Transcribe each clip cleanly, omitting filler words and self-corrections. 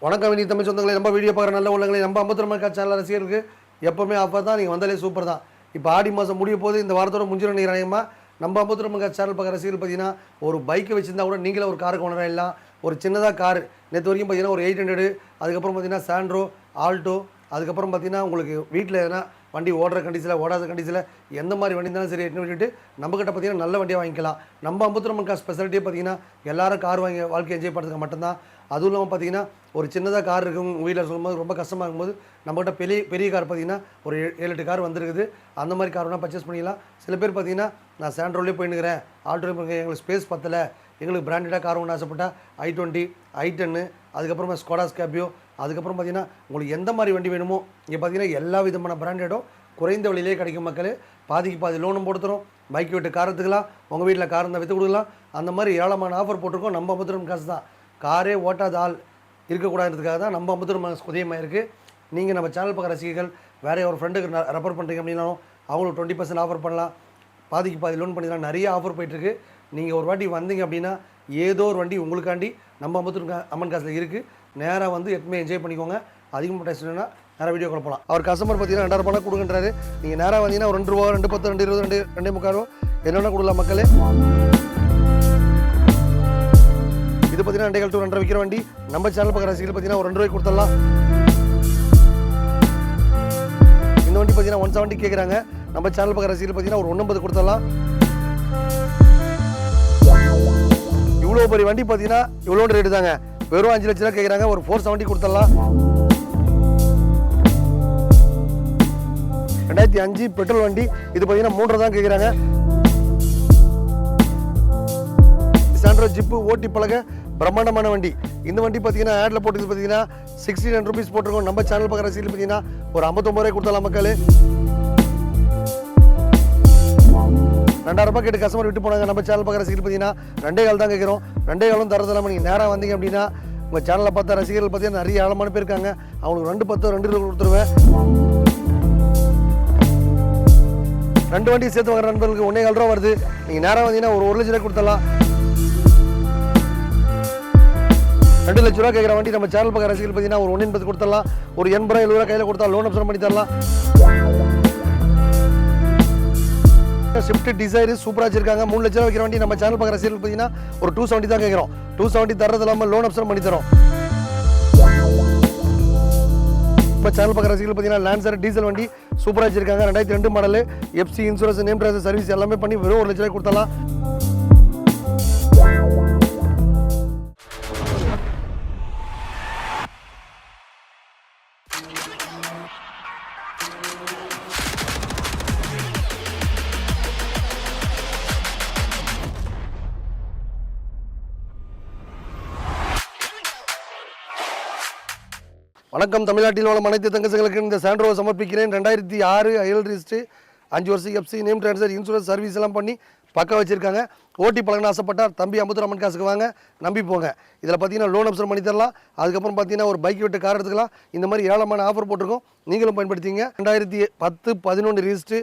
வணக்கம் வினி தமிழ் சொந்தங்களே, நம்ம வீடியோ பார்க்குற நல்ல உள்ளங்களே, நம்ம 52 சேனல் ரசிகருக்கு எப்போவுமே ஆஃபர் தான். நீங்கள் வந்தாலே சூப்பர் தான். இப்போ ஆடி மாதம் முடிய போது இந்த வாரத்தோட முடிஞ்சிடும் நினைக்கிறேன். நம்ம 52 சேனல் பார்க்குற ரசிகர்கள் பார்த்தீங்கன்னா ஒரு பைக்கை வச்சுருந்தா கூட நீங்களே ஒரு காருக்கு ஓனராக இல்லை. ஒரு சின்னதாக கார் நேற்று வரைக்கும் பார்த்தீங்கன்னா ஒரு 800, அதுக்கப்புறம் பார்த்தீங்கன்னா சாண்ட்ரோ, ஆல்டோ, அதுக்கப்புறம் பார்த்தீங்கன்னா உங்களுக்கு வீட்டில் எதனா வண்டி ஓடுற கண்டிஷனில் ஓடாத கண்டிஷனில் எந்த மாதிரி வண்டி இருந்தாலும் சரி எட்டுன்னு விட்டுட்டு நம்மக்கிட்ட பார்த்தீங்கன்னா நல்ல வண்டியாக வாங்கிக்கலாம். நம்ம 52 ஸ்பெஷாலிட்டியே பார்த்தீங்கன்னா எல்லாரும் கார் வாங்கி வாழ்க்கை என்ஜாய் பண்ணுறதுக்கு மட்டும்தான். அதுவும் இல்லாமல் பார்த்தீங்கன்னா ஒரு சின்னதாக கார் இருக்கும் வீட்டில் சொல்லும்போது ரொம்ப கஷ்டமாக இருக்கும்போது நம்மகிட்ட பெரிய கார் பார்த்தீங்கன்னா ஒரு 7-8 கார் வந்துருக்குது. அந்த மாதிரி கார் வேணால் பர்ச்சேஸ் பண்ணிக்கலாம். சில பேர் பார்த்தீங்கன்னா நான் சாண்ட்ரோலேயே போயின்னுக்கிறேன், ஆல்டோலேயே போயிருக்கேன், எங்களுக்கு ஸ்பேஸ் பத்தலை, எங்களுக்கு பிராண்டடாக கார் ஒன்று ஆசைப்பட்டால் i20, i10, அதுக்கப்புறமா ஸ்கோடா ஸ்கார்பியோ, அதுக்கப்புறம் பார்த்தீங்கன்னா உங்களுக்கு எந்த மாதிரி வண்டி வேணுமோ இங்கே பார்த்தீங்கன்னா எல்லா விதமான பிராண்டடும் குறைந்த விலையிலே கிடைக்கும். மக்களே பாதிக்கு பாதி லோனும் போடுத்துறோம். பைக் விட்டு கார் எடுத்துக்கலாம், உங்கள் வீட்டில் கார் இருந்தால் விற்று கொடுக்கலாம். அந்த மாதிரி ஏராளமான ஆஃபர் போட்டிருக்கோம். நம்ம 52 காசு தான். காரே ஓட்டாத ஆள் இருக்கக்கூடாதுன்றதுக்காக தான் நம்ம 52 உதயமாக இருக்குது. நீங்கள் நம்ம சேனல் பார்க்குற ரசிகர்கள் வேறு ஒரு ஃப்ரெண்டுக்கு ரெஃபர் பண்ணுறீங்க அப்படின்னாலும் அவங்களுக்கு 20% ஆஃபர் பண்ணலாம், பாதிக்கு பாதி லோன் பண்ணிக்கலாம். நிறைய ஆஃபர் போயிட்டுருக்கு. நீங்கள் ஒரு வாட்டி வந்தீங்க அப்படின்னா ஏதோ ஒரு வண்டி உங்களுக்காண்டி நம்ம 52 காசில் இருக்குது. நேராக வந்து எப்பவுமே என்ஜாய் பண்ணிக்கோங்க. அதிகமாக டெஸ்ட்னா நேராக வீடியோ கால் போகலாம். அவர் கஸ்டமர் பார்த்தீங்கன்னா 2000 ரூபா கொடுக்குறாரு. நீங்கள் நேராக வந்தீங்கன்னா ஒரு 2 ரூபா, 210, 220, 2.25 என்னென்ன கொடுக்கலாம் மக்களே. இது பார்த்தீங்கன்னா 2 2.5 விற்கிற வண்டி. நம்ம சேனல் பார்க்குற ரசிகர்கள் பார்த்தீங்கன்னா ஒரு 2 ரூபாய்க்கு கொடுத்துடலாம். இந்த வண்டி பார்த்தீங்கன்னா 170 கேட்குறாங்க. நம்ம சேனல் பார்க்குற ரசிகர்கள் பார்த்தீங்கன்னா ஒரு 150 கொடுத்துடலாம். இவ்வளோ பெரிய வண்டி பார்த்தீங்கன்னா இவ்வளோ ரேட்டு தாங்க. வெறும் 5 லட்ச ரூபா கேட்குறாங்க. ஒரு 470 கொடுத்துடலாம். 2005 பெட்ரோல் வண்டி. இது பார்த்தீங்கன்னா 3 தான் கேட்குறாங்க. சாண்ட்ரோ ஜிப்பு ஓட்டி பழக பிரம்மாண்டமான வண்டி. இந்த வண்டி பார்த்தீங்கன்னா ஆடில் போட்டு பார்த்தீங்கன்னா 69 ருபீஸ் போட்டிருக்கோம். நம்ம சேனல் பார்க்குற ரசீல் பார்த்தீங்கன்னா ஒரு 59 ரூபாய் கொடுத்தலாம் மக்கள். 2000 ரூபாய் கேட்டு கஸ்டமர் விட்டு போனாங்க. நம்ம சேனல் பார்க்குற ரசிகர்கள் பார்த்தீங்கன்னா 2.25 தான் கேட்குறோம். 2.25 தரது இல்லாமல் நீங்கள் நேராக வந்தீங்க அப்படின்னா உங்கள் சேனலில் பார்த்த ரசிகர்கள் பார்த்தீங்கன்னா நிறைய ஆழமான பேர் இருக்காங்க. அவங்களுக்கு 2.10, 2 கொடுத்துருவேன். 2 வண்டி சேர்த்து வாங்குற நண்பர்களுக்கு 1.25 ரூபா வருது. நீங்கள் நேராக வந்தீங்கன்னா ஒரு 1 லட்ச ரூபாய் கொடுத்துடலாம். 2 லட்ச ரூபா கேட்குற வண்டி நம்ம சேனல் பார்க்குற ரசிகர்கள் பார்த்தீங்கன்னா ஒரு 1.80 கொடுத்துடலாம். ஒரு 80 ரூபா 70 ரூபா கையில் கொடுத்தா லோன் ஆப்ஷன் பண்ணி தரலாம். ஸ்விஃப்ட் டிசைர் சூப்பராக வச்சிருக்காங்க. 3 லட்ச ரூபா வைக்கிற வண்டி நம்ம சேனல் பார்க்குற ரசிகர்கள் பார்த்தீங்கன்னா ஒரு 270 தான் கேட்குறோம். 270 தரது இல்லாமல் லோன் ஆப்ஷன் பண்ணி தரோம். இப்போ சேனல் பார்க்குற ரசிகர்கள் பார்த்தீங்கன்னா லான்சர் டீசல் வண்டி சூப்பராக வச்சிருக்காங்க. 2002 model, FC insurance, name driver service எல்லாமே பண்ணி வெறும் 1 லட்ச ரூபாய் கொடுத்தலாம். வணக்கம். தமிழ்நாட்டில் உள்ள அனைத்து தங்கச்சிகளுக்கு இந்த சாண்ட்ரோவை சமர்ப்பிக்கிறேன். 2006 அயல் ரிஜிஸ்ட்ரி, 5 வருஷம் FC, name transfer, insurance service எல்லாம் பண்ணி பக்கம் வச்சிருக்காங்க. ஓட்டி பழகணும் ஆசைப்பட்டார் தம்பி 52 காசுக்கு வாங்க, நம்பி போங்க. இதில் பார்த்தீங்கன்னா லோன் ஆப்ஷன் பண்ணி தரலாம். அதுக்கப்புறம் பார்த்தீங்கன்னா ஒரு பைக் விட்டு கார் எடுத்துக்கலாம். இந்த மாதிரி ஏராளமான ஆஃபர் போட்டிருக்கோம். நீங்களும் பயன்படுத்திங்க. 2010, 11 ரிஜிஸ்ட்ரி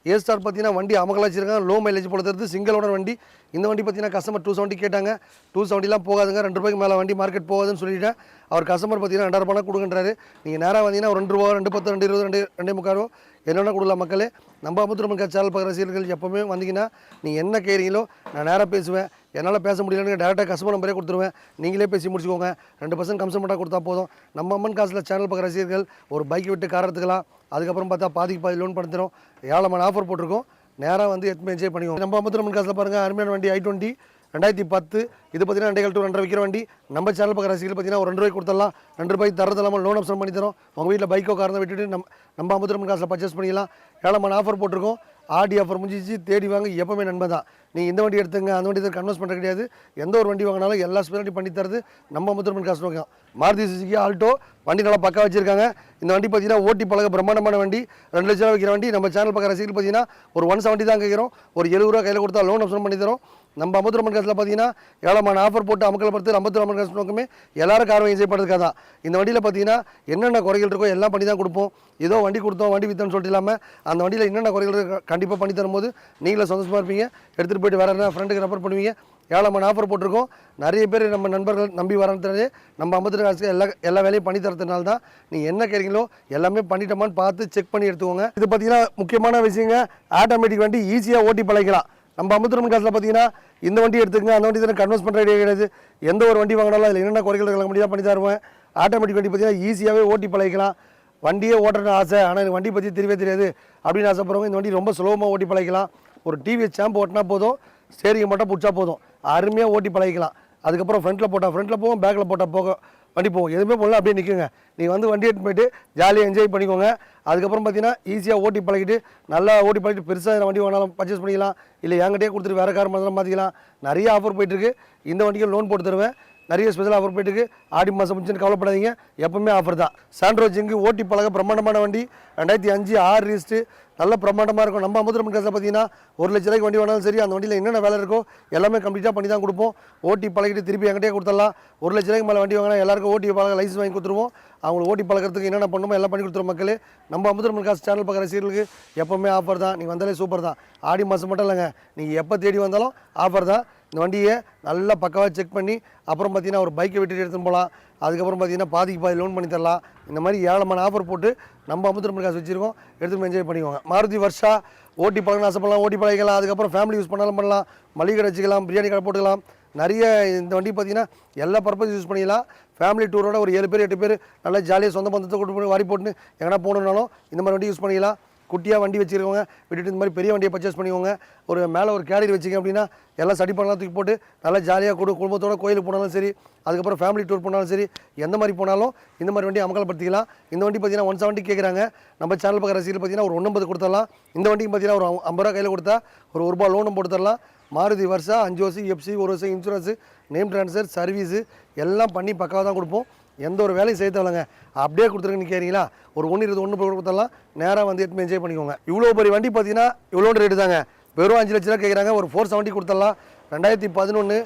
ஏ ஸ்டார் பார்த்தீங்கன்னா வண்டி அமகலாக வச்சிருக்காங்க. லோ மைலேஜ் போல தருது. சிங்கிள் ஓனர் வண்டி. இந்த வண்டி பார்த்தீங்கன்னா கஸ்டமர் 270 கேட்டாங்க. 270லாம் போகாதுங்க. 2 ரூபாய்க்கு மேலே வண்டி மார்க்கெட் போகாதுன்னு சொல்லிட்டேன். அவர் கஸ்டமர் பார்த்தீங்கன்னா 2000 ரூபாய் கொடுங்கன்றாரு. நீங்கள் நேராக வந்தீங்கன்னா ஒரு 2 ரூபா, 210, 220, 2.25 என்னென்ன கொடுக்கலாம் மக்களே. நம்ம 52 சேனல் பார்க்குற ரசிகர்கள் எப்போவுமே வந்தீங்கன்னா நீங்கள் என்ன கேட்குறீங்களோ நான் நேராக பேசுவேன். என்னால் பேச முடியலன்னு டேரெக்டாக கஸ்டமர் நம்பரே கொடுத்துருவேன். நீங்களே பேசி முடிச்சுக்கோங்க. 2% கம்சன் மட்டும் கொடுத்தா போதும். நம்ம அம்மன் காசில் சேனல் பார்க்குற ரசிகர்கள் ஒரு பைக் விட்டு கார் எடுத்துக்கலாம். அதுக்கப்புறம் பார்த்தா பாதிக்கு பாதி லோன் பண்ணி தரோம். ஏராளமான ஆஃபர் போட்டிருக்கோம். நேராக வந்து எப்பவுமே என்ஜாய் பண்ணிக்கோங்க. நம்ம 52 காசில் பாருங்கள் அருமையான வண்டி i20 2010. இது பார்த்தீங்கன்னா 2 2 விற்கிற வண்டி. நம்ம சேனல் பார்க்குற ரசிகர்கள் பார்த்தீங்கன்னா ஒரு 2 ரூபாய்க்கு கொடுத்துடலாம். 2 ரூபாய்க்கு தரது இல்லாமல் லோன் ஆப்ஷன் பண்ணி தரோம். உங்கள் வீட்டில் பைக்கோ கார் தான் விட்டுட்டு நம்ம 52 காசில் பர்ச்சேஸ் பண்ணிக்கலாம். ஏராளமான ஆஃபர் போட்டிருக்கோம். ஆடி ஆஃபர் முடிஞ்சிச்சு. தேடி வாங்க, எப்பவுமே நன்மை தான். நீங்கள் இந்த வண்டி எடுத்துங்க, அந்த வண்டி கன்வெர்ஸ் பண்ணுறது கிடையாது. எந்த ஒரு வண்டி வாங்கினாலும் எல்லா ஸ்பெஷாலிட்டி பண்ணி தரது நம்ம 52 காசு நோக்கம். மாருதி சுசுகி ஆல்டோ வண்டி நல்லா பக்கா வச்சிருக்காங்க. இந்த வண்டி பார்த்தீங்கன்னா ஓட்டி பழக பிரம்மாண்டமான வண்டி. 2 லட்ச ரூபா வைக்கிற வண்டி. நம்ம சேனல் பார்க்குற ரசிகர்கள் பார்த்தீங்கன்னா ஒரு 170 தான் கேட்குறோம். ஒரு 70 ரூபா கையில் கொடுத்தா லோன் ஆப்ஷன் பண்ணி தரோம். நம்ம 52 காசில் பார்த்தீங்கன்னா ஏழமான ஆஃபர் போட்டு அமக்கலை பொறுத்து 52 காசு நோக்கமே எல்லாரும் கார் வாங்கி செய்யப்படுறதுக்காக தான். இந்த வண்டியில் பார்த்தீங்கன்னா என்னென்ன குறைகள் இருக்கோ எல்லாம் பண்ணி தான் கொடுப்போம். ஏதோ வண்டி கொடுத்தோம் வண்டி விற்றோன்னு சொல்லிட்டு இல்லாமல் அந்த வண்டியில் என்னென்ன குறைகள் கண்டிப்பாக பண்ணி தரும்போது நீங்களே சந்தோஷமாக இருப்பீங்க. எடுத்துகிட்டு போய்ட்டு வேறு என்ன ஃப்ரெண்டுக்கு ரெஃபர் பண்ணுவீங்க. ஏழமான ஆஃபர் போட்டிருக்கோம். நிறைய பேர் நம்ம நண்பர்கள் நம்பி வரதுனாலே நம்ம 52 காசுக்கு எல்லா வேலையும் பண்ணி தரதுனால தான் நீங்கள் என்ன கேட்குறீங்களோ எல்லாமே பண்ணிட்டோமான்னு பார்த்து செக் பண்ணி எடுத்துக்கோங்க. இது பார்த்தீங்கன்னா முக்கியமான விஷயங்க, ஆட்டோமேட்டிக் வண்டி ஈஸியாக ஓட்டி பழகிக்கலாம். நம்ம 52 காசில் பார்த்தீங்கன்னா இந்த வண்டி எடுத்துக்கங்க, அந்த வண்டி தான் கன்வெர்ஸ் பண்ணுற ஐடியா கிடையாது. எந்த ஒரு வண்டி வாங்கினாலும் அதில் என்னென்ன குறைகள் கலக்க முடியாது பண்ணி தருவேன். ஆட்டோமேட்டிக் வண்டி பார்த்தீங்கன்னா ஈஸியாகவே ஓட்டி பழகிக்கலாம். வண்டியே ஓட்டுறதுன்னு ஆசை, ஆனால் எனக்கு வண்டி பற்றி தெரியவே தெரியாது அப்படின்னு ஆசைப்படுறவங்க இந்த வண்டி ரொம்ப சுலபமாக ஓட்டி பழகிக்கலாம். ஒரு டிவிஎஸ் சாம்பு ஓட்டினா போதும், ஸ்டேரிங் மட்டும் பிடிச்சா போதும், அருமையாக ஓட்டி பழகிக்கலாம். அதுக்கப்புறம் ஃப்ரண்ட்டில் போகும், பேக்கில் போட்டால் வண்டி போகும், எதுவுமே போகல அப்படியே நிற்குங்க. நீங்கள் வந்து வண்டி எடுத்து போயிட்டு ஜாலியாக என்ஜாய் பண்ணிக்கோங்க. அதுக்கப்புறம் பார்த்தீங்கன்னா ஈஸியாக ஓட்டி பழகிட்டு நல்லா ஓட்டி பழகிட்டு பெருசாக வண்டி வேணாலும் பர்ச்சேஸ் பண்ணிக்கலாம். இல்லை என்கிட்டயே கொடுத்துட்டு வேறு கார் மாதிரிலாம் மாற்றிக்கலாம். நிறைய ஆஃபர் போயிட்டுருக்கு. இந்த வண்டிக்கு லோன் போட்டு தருவேன். நிறைய ஸ்பெஷல் ஆஃபர் போயிட்டுருக்கு. ஆடி மாதம் முடிச்சுன்னு கவலைப்படாதீங்க, எப்பவுமே ஆஃபர் தான். சாண்ட்ரோ ஜிங்கு ஓட்டி பழக பிரம்மாண்டமான வண்டி, 2005 6 ரிஜிஸ்ட்ரு, நல்ல பிரம்மாண்டமாக இருக்கும். நம்ம 52 காசில் பார்த்தீங்கன்னா 1 லட்ச ரூபாய்க்கு வண்டி வேணாலும் சரி, அந்த வண்டியில் என்னென்ன வேலை இருக்கோ எல்லாமே கம்ப்ளீட்டாக பண்ணி தான் கொடுப்போம். ஓட்டி பழகிட்டு திருப்பி என்கிட்டே கொடுத்துடலாம். 1 லட்ச ரூபாய்க்கு மேலே வண்டி வாங்கினா எல்லாருக்கும் ஓட்டி பழக லைசன்ஸ் வாங்கி கொடுத்துருவோம். அவங்களுக்கு ஓட்டி பழகிறதுக்கு என்னென்ன பண்ணுமோ எல்லாம் பண்ணி கொடுத்துருவோம். மக்களே, நம்ம 52 காசு சேனல் பார்க்குற ரசிகர்களுக்கு எப்போவுமே ஆஃபர் தான். நீங்கள் வந்தாலே சூப்பர் தான். ஆடி மாதம் மட்டும் இல்லைங்க, நீங்கள் எப்போ தேடி வந்தாலும் ஆஃபர் தான். இந்த வண்டியை நல்லா பக்காவாக செக் பண்ணி அப்புறம் பார்த்தீங்கன்னா ஒரு பைக்கை விட்டுட்டு எடுத்துன்னு போகலாம். அதுக்கப்புறம் பார்த்தீங்கன்னா பாதி லோன் பண்ணி தரலாம். இந்த மாதிரி ஏழமான ஆஃபர் போட்டு நம்ம 52 காசு வச்சுருக்கோம், எடுத்துகிட்டு என்ஜாய் பண்ணிக்கோங்க. மாருதி வர்ஷா ஓட்டி பழகணும் ஆசைப்படலாம், ஓட்டி பழகிக்கலாம். அதுக்கப்புறம் ஃபேமிலி யூஸ் பண்ணாலும் பண்ணலாம், மளிகை கடை வச்சுக்கலாம், பிரியாணி கடை போட்டுக்கலாம். நிறைய இந்த வண்டி பார்த்தீங்கன்னா எல்லா பர்பஸ் யூஸ் பண்ணிக்கலாம். ஃபேமிலி டூரோட ஒரு 7 பேர் 8 பேர் நல்லா ஜாலியாக சொந்த பந்தத்தை கூட்டு போய் வாரி போட்டுன்னு எங்கன்னா போகணுன்னாலும் இந்த மாதிரி வண்டி யூஸ் பண்ணிக்கலாம். குட்டியாக வண்டி வச்சுருக்கவங்க விட்டுட்டு இந்த மாதிரி பெரிய வண்டியை பர்ச்சேஸ் பண்ணிக்கோங்க. ஒரு மேலே ஒரு கேரியர் வச்சுங்க அப்படின்னா எல்லாம் சடி பண்ணலாம், தூக்கி போட்டு நல்லா ஜாலியாக குடும்பத்தோட கோயிலுக்கு போனாலும் சரி, அதுக்கப்புறம் ஃபேமிலி டூர் போனாலும் சரி, எந்த மாதிரி போனாலும் இந்த மாதிரி வண்டி அமல்படுத்திக்கலாம். இந்த வண்டி பார்த்தீங்கன்னா 170 கேட்குறாங்க. நம்ம சேனல் பார்க்குற ரசிகர்கள் பார்த்தீங்கன்னா ஒரு 150 கொடுத்துடலாம். இந்த வண்டிக்கு பார்த்தீங்கன்னா ஒரு 50 ரூபா கையில் கொடுத்தா ஒரு ரூபா லோனும் போட்டு தரலாம். மாருதி வர்ஷா 5 வருஷம் எஃப்சி, 1 வருஷம் இன்சூரன்ஸு, நேம் ட்ரான்ஸ்ஃபர், சர்வீஸு எல்லாம் பண்ணி பக்காவாக தான் கொடுப்போம். எந்த ஒரு வேலையும் செய்ய தேவையில்லைங்க, அப்படியே கொடுத்துருக்குன்னு கேட்குறீங்களா, ஒரு 1 கொடுத்தலாம், நேராக வந்து எடுத்து என்ஜாய் பண்ணிக்கோங்க. இவ்வளோ பெரிய வண்டி பார்த்தீங்கன்னா இவ்வளோ ரேட்டு தாங்க, வெறும் 5 லட்ச ரூபா கேட்குறாங்க. ஒரு 470 கொடுத்துடலாம். 2011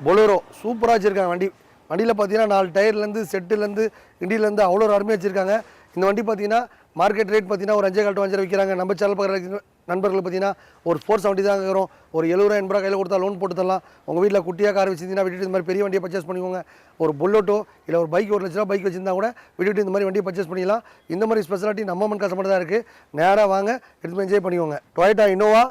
பொலோரோ சூப்பராக வச்சுருக்காங்க. வண்டியில் பார்த்தீங்கன்னா 4 டயர்லேருந்து செட்டுலேருந்து இண்டியிலேருந்து அவ்வளோ ஒரு அருமையாக வச்சுருக்காங்க. இந்த வண்டி பார்த்தீங்கன்னா மார்க்கெட் ரேட் பார்த்தீங்கன்னா ஒரு 5 to 5 விற்கிறாங்க. நம்ம சேனல் பார்க்குற நண்பர்கள் பார்த்தீங்கன்னா ஒரு 470 தான் கேட்குறோம். ஒரு 70 80 ரூபா கையில் கொடுத்தா லோன் போட்டு தரலாம். உங்கள் வீட்டில் குட்டியாக கார் வச்சுருந்தீங்கன்னா விட்டுட்டு இந்த மாதிரி பெரிய வண்டியை பர்ச்சேஸ் பண்ணிக்கோங்க. ஒரு புல்லட்டோ இல்லை ஒரு பைக் 1 லட்ச ரூபா பைக் வச்சுருந்தா கூட விட்டுட்டு இந்த மாதிரி வண்டியை பர்ச்சேஸ் பண்ணிக்கலாம். இந்த மாதிரி ஸ்பெஷாலிட்டி நம்ம மண் கஸ்டமர் தான் இருக்குது. நேராக வாங்க, எடுத்து என்ஜாய் பண்ணிக்கோங்க. டொயோட்டா இனோவா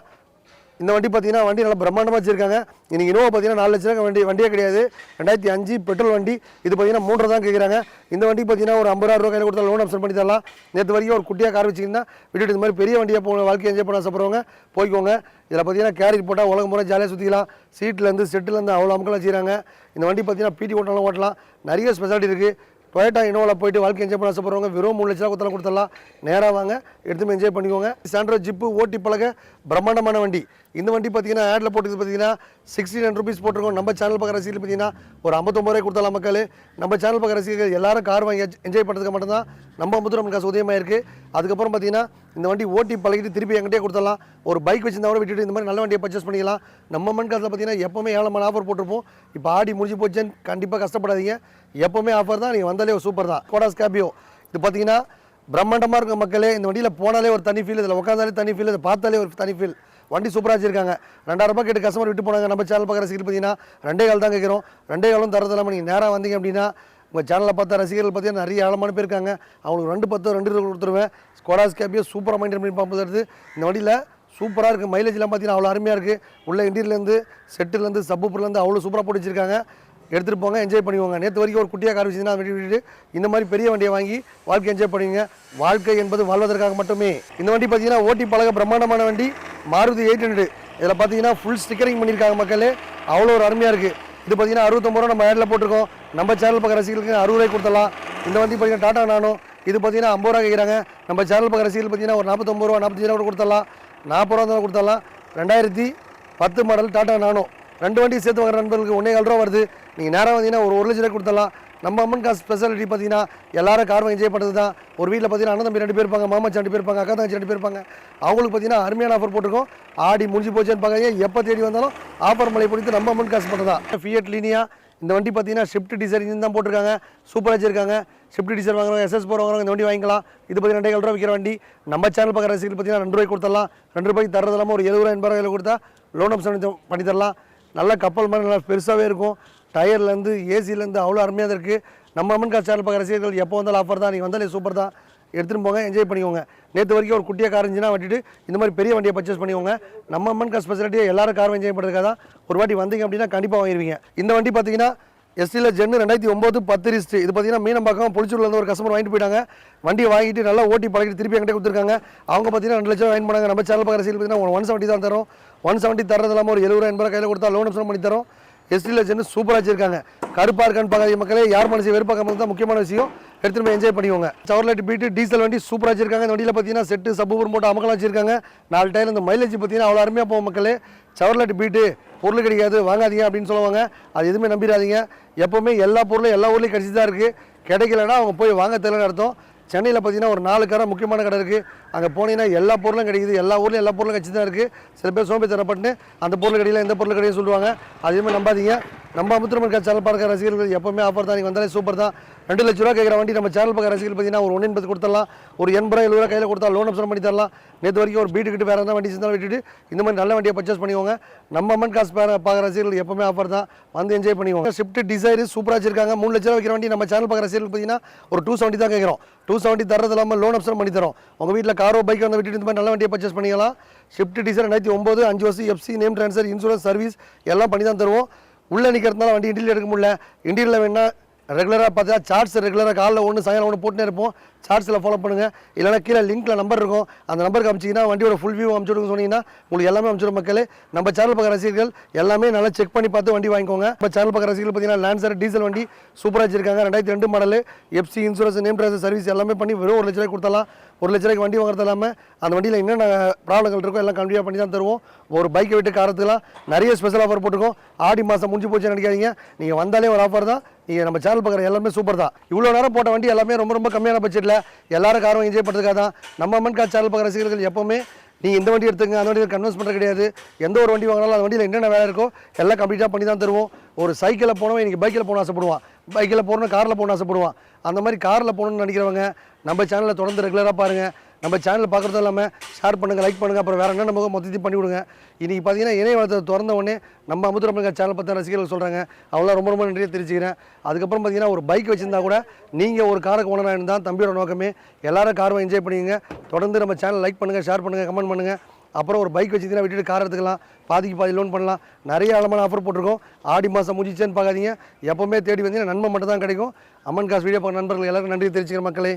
இந்த வண்டி பார்த்தீங்கன்னா வண்டி நல்லா பிரம்மாண்டமாக வச்சுருக்காங்க. இன்றைக்கி இனோவா பார்த்தீங்கன்னா 4 லட்ச ரூபா வண்டியே கிடையாது. 2005 பெட்ரோல் வண்டி. இது பார்த்தீங்கன்னா 3 தான் கேட்குறாங்க. இந்த வண்டி பார்த்தீங்கன்னா ஒரு 50,000 ரூபா கையில் கொடுத்தா லோன் ஆப்ஷன் பண்ணி தரலாம். நேற்று வரைக்கும் ஒரு குட்டியாக கார் வச்சிங்கன்னா விட்டுட்டு இந்த மாதிரி பெரிய வண்டியாக போக வாழ்க்கை என்ஜாய் பண்ண ஆசைப்படுறவங்க போய்க்கோங்க. இதில் பார்த்தீங்கன்னா கேரியர் போட்டால் உலகம் பூரா ஜாலியாக சுற்றிக்கலாம். செட்டுலேருந்து அவ்வளோ அமக்கெல்லாம் வச்சுக்கிறாங்க. இந்த வண்டி பார்த்தீங்கன்னா பிடி ஓட்டலாம். நிறைய ஸ்பெஷாலிட்டி இருக்குது. டொயோட்டா இனோவாவில் போய்ட்டு வாழ்க்கை என்ஜாய் பண்ண ஆசைப்படுறவங்க வெறும் 3 லட்ச ரூபா கொடுத்தாலும் கொடுத்துடலாம். நேராக வாங்க, எடுத்து என்ஜாய் பண்ணிக்கோங்க. சாண்ட்ரோ ஜிப்பு ஓட்டி பழக பிரம்மாண்டமான வண்டி. இந்த வண்டி பார்த்தீங்கன்னா ஆடில் போட்டு பார்த்தீங்கன்னா 1600 rupees போட்டிருக்கோம். நம்ம சேனல் பார்க்குற ரசிகர்கள் பார்த்தீங்கன்னா ஒரு 59 ரூபாய் கொடுத்தலாம். மக்கள் நம்ம சேனல் பார்க்குற ரசிகர்கள் எல்லாரும் கார் வாங்கி என்ஜாய் பண்ணுறதுக்கு மட்டும்தான் நம்ம 52 காசு உதயமாக இருக்குது. அதுக்கப்புறம் பார்த்தீங்கன்னா இந்த வண்டி ஓட்டி பழகிட்டு திருப்பி என்கிட்டே கொடுத்துடலாம். ஒரு பைக் வச்சிருந்தா கூட விட்டுட்டு இந்த மாதிரி நல்ல வண்டியை பர்ச்சேஸ் பண்ணிக்கலாம். நம்ம மண் காசில் பார்த்தீங்கன்னா எப்போவுமே ஏழமான ஆஃபர் போட்டிருப்போம். இப்போ ஆடி முடிஞ்சு போச்சுன்னு கண்டிப்பாக கஷ்டப்படாதீங்க, எப்போவுமே ஆஃபர் தான். நீங்கள் வந்தாலே ஒரு சூப்பர் தான். ஸ்கோடா ஸ்கார்பியோ இது பார்த்தீங்கன்னா பிரம்மாண்டமாக இருக்கும் மக்களே. இந்த வண்டியில் போனாலே ஒரு தனி ஃபீல், இதில் உட்காந்தாலே தனி ஃபீல், இதை பார்த்தாலே ஒரு தனி ஃபீல். வண்டி சூப்பராக வச்சிருக்காங்க. 2000 ரூபாய் கேட்டு கஸ்டமர் விட்டு போனாங்க. நம்ம சேனல் பார்க்குற ரசிகர்கள் பார்த்தீங்கன்னா 2.25 தான் கேட்குறோம். 2.25 தரது இல்லாமல் நீங்கள் நேராக வந்தீங்க அப்படின்னா உங்கள் சேனலில் பார்த்தா ரசிகர்கள் பார்த்தீங்கன்னா நிறைய ஆழமான பேர் இருக்காங்க. அவங்களுக்கு 2 கொடுத்துருவேன். ஸ்கோடா ஸ்கார்பியோ சூப்பராக மைண்ட் பண்ணி பார்ப்பது. இந்த வண்டியில் சூப்பராக இருக்குது. மைலேஜ்லாம் பார்த்தீங்கன்னா அவ்வளோ அருமையாக இருக்குது. உள்ள இன்டீரியர்லேருந்து செட்டுலேருந்து சப்பூப்பர்லேருந்து அவ்வளோ சூப்பராக போட்டு வச்சிருக்காங்க. எடுத்துகிட்டு போங்க, என்ஜாய் பண்ணிக்கோங்க. நேற்று வரைக்கும் ஒரு குட்டியாக கார் வச்சுருந்தா விட்டுட்டு இந்த மாதிரி பெரிய வண்டியை வாங்கி வாழ்க்கை என்ஜாய் பண்ணுவீங்க. வாழ்க்கை என்பது வாழ்வதற்காக மட்டுமே. இந்த வண்டி பார்த்தீங்கன்னா ஓட்டி பழக பிரம்மாண்டமான வண்டி மாருதி 800. இதில் பார்த்தீங்கன்னா ஃபுல் ஸ்டிக்கரிங் பண்ணியிருக்காங்க மக்களே, அவ்வளோ ஒரு அருமையாக இருக்குது. இது பார்த்தீங்கன்னா 69 ரூபா நம்ம ஆடில் போட்டிருக்கோம். நம்ம சேனல் பார்க்குற ரசிகர்களுக்கு 60 ரூபாய் கொடுத்துடலாம். இந்த வண்டி பார்த்தீங்கன்னா டாடா நானோ. இது பார்த்தீங்கன்னா 50 ரூபா கேட்குறாங்க. நம்ம சேனல் பார்க்குற ரசிகர்கள் பார்த்தீங்கன்னா ஒரு 49 ரூபா 45 ரூபா கொடுத்துடலாம். 40 ரூபா கொடுத்துடலாம். 2010 மாடல் டாடா நானோ. 2 வண்டி சேர்த்து வாங்குற நண்பர்களுக்கு 1.25 ரூபா வருது. நீங்கள் நேராக வந்தீங்கன்னா ஒரு 1 லட்ச ரூபாய் கொடுத்துடலாம். நம்ம அம்மன் காசு ஸ்பெஷாலிட்டி பார்த்தீங்கன்னா எல்லாரும் கார் என்ஜாய் பண்ணுறது தான். ஒரு வீட்டில் பார்த்தீங்கன்னா அண்ணன் தம்பி 2 பேர் இருப்பாங்க, மாமா 2 பேர் இருப்பாங்க, அக்கா தங்கச்சி 2 பேர் இருப்பாங்க. அவங்களுக்கு பார்த்தீங்கன்னா அருமையான ஆஃபர் போட்டிருக்கோம். ஆடி முடிஞ்சு போச்சுன்னு பார்க்காங்க, எப்போ தேடி வந்தாலும் ஆஃபர் மலை பிடித்து நம்ம அம்மன் காசு பண்ணுறது தான். ஃபியட் லீனியா இந்த வண்டி பார்த்தீங்கன்னா ஷிஃப்ட் டிசைர் இன்ஜின் தான் போட்டிருக்காங்க. சூப்பராக வச்சிருக்காங்க. ஷிஃப்ட் டிசைர் வாங்குறவங்க SS போர் வாங்குறவங்க இந்த வண்டி வாங்கிக்கலாம். இது பார்த்தீங்கன்னா 2.5 ரூபா விற்கிற வண்டி. நம்ம சேனல் பார்க்குற ரசிகர்கள் பார்த்தீங்கன்னா 2 ரூபாய்க்கு கொடுத்துடலாம். 2 ரூபாய்க்கு தரது இல்லாமல் ஒரு 70 ரூபா 80 ரூபாயில் கொடுத்தா லோன் ஆப்ஷன் பண்ணி தரலாம். நல்ல கப்பல் மாதிரி நல்லா பெருசாகவே இருக்கும். டயர்லேருந்து ஏசிலேருந்து அவ்வளோ அருமையாக இருக்குது. நம்ம அம்மன் கார் சேனல் பார்க்குற ரசிகர்கள் எப்போ வந்தாலும் ஆஃபர் தான். நீங்கள் வந்தாலே சூப்பர் தான். எடுத்துகிட்டு போங்க, என்ஜாய் பண்ணிக்கோங்க. நேற்று வரைக்கும் ஒரு குட்டியாக கார் இருந்துச்சுன்னா வட்டிட்டு இந்த மாதிரி பெரிய வண்டியை பர்ச்சேஸ் பண்ணிக்கோங்க. நம்ம அம்மன் கார் ஸ்பெஷாலிட்டியை எல்லாரும் கார் என்ஜாய் பண்ணுறதுக்காக தான். ஒரு வாட்டி வந்தீங்க அப்படின்னா கண்டிப்பாக வாங்கிடுவீங்க. இந்த வண்டி பார்த்தீங்கன்னா எஸ்டியில் ஜென்னு 2009 10 ரிஸ்ட். இது பார்த்தீங்கன்னா மீனம்பாக்கம் புளிச்சூர்லேருந்து ஒரு கஸ்டமர் வாங்கிட்டு போயிட்டாங்க. வண்டியை வாங்கிட்டு நல்லா ஓட்டி பழகிட்டு திருப்பி என்கிட்ட கொடுத்துருக்காங்க. அவங்க பார்த்தீங்கன்னா 2 லட்சம் வாங்கி போனாங்க. நம்ம சேனல் பார்க்குற ரசிகர்கள் பார்த்தீங்கன்னா 170 தான் தரோம். 170 தரது இல்லாமல் ஒரு 70 80 கையில் கொடுத்தா லோன் ஆப்ஷன் பண்ணி தரோம். எஸ்டியில் ஜென்னு சூப்பராக வச்சிருக்காங்க. கருப்பாக இருக்கான்னு பார்க்காத மக்களே, யார் மனசு வெறுப்பாக்காம தான் முக்கியமான விஷயம். எடுத்துகிட்டு போய் என்ஜாய் பண்ணிக்கோங்க. சவர்லெட் பீட்டு டீசல் வண்டி சூப்பராக வச்சிருக்காங்க. இந்த வண்டியில் பார்த்தீங்கன்னா செட்டு சப்பூர் போட்டு அமக்கலாம் வச்சிருக்காங்க. 4 டயர். இந்த மைலேஜ் பார்த்தீங்கன்னா அவ்வளோ அருமையாக போகும் மக்களே. சவர்லெட் பீட்டு பொருள் கிடைக்காது வாங்காதீங்க அப்படின்னு சொல்லுவாங்க. அது எதுவுமே நம்பிடாதீங்க. எப்போவுமே எல்லா பொருளும் எல்லா ஊர்லேயும் கிடச்சி தான் இருக்குது. கிடைக்கலன்னா அவங்க போய் வாங்க தெரியலன்னு அர்த்தம். சென்னையில் பார்த்தீங்கன்னா ஒரு 4 கடை முக்கியமான கடை இருக்குது. அங்கே போனீங்கன்னா எல்லா பொருளும் கிடைக்குது. எல்லா ஊர்லேயும் எல்லா பொருளும் கட்சி தான் இருக்குது. சில பேர் சோம்பேறித்தனப்பட்டு அந்த பொருள் கிடையில இந்த பொருள் கிடையாது சொல்லுவாங்க. அதுவுமே நம்பாதீங்க. நம்ம அமுத்திரமன் சேனல் பார்க்குற ரசிகர்கள் எப்போவுமே ஆஃபர் தான். நீங்கள் வந்தாலே சூப்பர் தான். 2 லட்ச ரூபா கேட்குற வண்டி நம்ம சேனல் பார்க்குற ரசிகர்கள் பார்த்தீங்கன்னா ஒரு 180 கொடுத்துடலாம். ஒரு 80 70 ரூபா கையில் கொடுத்தா லோன் ஆப்ஷன் பண்ணி தரலாம். நேற்று வரைக்கும் ஒரு பீட்டு கிட்ட வேறு எதாவது வண்டி செஞ்சாலும் விட்டுட்டு இந்த மாதிரி நல்ல வண்டியை பர்ச்சேஸ் பண்ணிக்கோங்க. நம்ம அம்மன் காசு பார்க்குற ரசிகர்கள் எப்போவுமே ஆஃபர் தான். வந்து என்ஜாய் பண்ணிக்கோங்க. ஷிஃப்ட் டிசைர் சூப்பராக வச்சிருக்காங்க. 3 லட்ச ரூபா வைக்கிற வண்டி நம்ம சேனல் பார்க்குற ரசிகர்கள் பார்த்தீங்கன்னா ஒரு 270 தான் கேட்குறோம். 270 தரது இல்லாமல் லோன் ஆப்ஷன் பண்ணி தரோம். உங்கள் வீட்டில் காரோ பைக்கோ வந்து விட்டுட்டு இந்த மாதிரி நல்ல வண்டியை பர்ச்சேஸ் பண்ணிக்கலாம். ஷிஃப்ட் டிசைர் 2009 5 வருஷம் FC name transfer insurance service எல்லாம் பண்ணி தான் தருவோம். உள்ளே நிற்கிறதுனால வண்டி இன்டீரியல் எடுக்க முடியல. இன்டீரியலில் வேணால் ரெகுலராக பார்த்தா சார்ட்ஸ் ரெகுலராக காலைல ஒன்று சாயங்காலம் ஒன்று போட்டுனே இருப்போம். சார்ட்ஸில் ஃபாலோ பண்ணுங்கள். இல்லைனா கீழே லிங்க்கில் நம்பர் இருக்கும். அந்த நம்பருக்கு அமிச்சிங்கன்னா வண்டியோட ஃபுல் வியூ அமுச்சு விடுங்க சொன்னீங்கன்னா உங்களுக்கு எல்லாமே அமுச்சிடும் மக்களே. நம்ம சேனல் பார்க்குற ரசிகர்கள் எல்லாமே நல்லா செக் பண்ணி பார்த்து வண்டி வாங்கிக்கோங்க. இப்போ சேனல் பார்க்குற ரசிகர்கள் பார்த்தீங்கன்னா லான்சர் டீசல் வண்டி சூப்பராக வச்சிருக்காங்க. 2002 model FC insurance name transfer service எல்லாமே பண்ணி வெறும் 1 லட்ச ரூபாய் கொடுத்தலாம். 1 லட்ச ரூபாய்க்கு வண்டி வாங்குறது இல்லாமல் அந்த வண்டியில் என்னென்ன ப்ராப்ளங்கள் இருக்கோ எல்லாம் கண்டிப்பாக பண்ணி தான் தருவோம். ஒரு பைக்கை விட்டு காரத்துலாம் நிறைய ஸ்பெஷல் ஆஃபர் போட்டுருக்கோம். ஆடி மாதம் முடிஞ்சு போச்சு நினைக்காதீங்க. நீங்கள் வந்தாலே ஒரு ஆஃபர் தான். நீங்கள் நம்ம சேனல் பார்க்குற எல்லாமே சூப்பர் தான். இவ்வளோ நேரம் போட்ட வண்டி எல்லாமே ரொம்ப ரொம்ப கம்மியான பட்ஜெட்டில் எல்லாரும் காரும் என்ஜாய் பண்ணுறதுக்காக தான். நம்ம அம்மன் கார் சேனல் பார்க்குற ரசிகர்கள் எப்போவுமே நீங்கள் இந்த வண்டி எடுத்துங்க அந்த வண்டி கன்வென்ஸ் பண்ணுறது கிடையாது. எந்த ஒரு வண்டி வாங்கினாலும் அந்த வண்டியில் என்னென்ன வேலை இருக்கோ எல்லாம் கம்ப்ளீட்டாக பண்ணி தான் தருவோம். ஒரு சைக்கிளில் போனவன் இன்றைக்கி பைக்கில் போகணும் ஆசைப்படுவான். பைக்கில் போகணும் காரில் போகணும் ஆசைப்படுவான். அந்த மாதிரி காரில் போகணுன்னு நினைக்கிறவங்க நம்ம சேனலில் தொடர்ந்து ரெகுலராக பாருங்கள். நம்ம சேனலில் பார்க்குறதும் இல்லாமல் ஷேர் பண்ணுங்கள், லைக் பண்ணுங்கள். அப்புறம் வேறு என்ன நமக்கு மொத்தத்தையும் பண்ணி விடுங்க. இன்றைக்கி பார்த்தீங்கன்னா இணையவளத்தை திறந்த உடனே நம்ம அமுத்திரமன் சேனல் பற்றி ரசிகர்கள் சொல்கிறாங்க. அவ்வளோ ரொம்ப ரொம்ப நன்றியை தெரிஞ்சுக்கிறேன். அதுக்கப்புறம் பார்த்தீங்கன்னா ஒரு பைக் வச்சுருந்தா கூட நீங்கள் ஒரு காருக்கு ஓனராக இருந்தால் தம்பியோட நோக்கமே எல்லாரும் காரை என்ஜாய் பண்ணிங்க. தொடர்ந்து நம்ம சேனல் லைக் பண்ணுங்கள், ஷேர் பண்ணுங்கள், கமெண்ட் பண்ணுங்கள். அப்புறம் ஒரு பைக் வச்சுருந்தீங்கன்னா விட்டுட்டு கார் எடுத்துக்கலாம். பாதிக்கு பாதி லோன் பண்ணலாம். நிறைய ஆழமான ஆஃபர் போட்டிருக்கோம். ஆடி மாதம் முடிச்சுன்னு பார்க்காதீங்க. எப்போவுமே தேடி வந்தீங்கன்னா நன்மை மட்டும் தான் கிடைக்கும். அம்மன் காசு வீடியோ பார்க்குற நண்பர்கள் எல்லாருக்கும் நன்றி தெரிஞ்சுக்கிற மக்களே.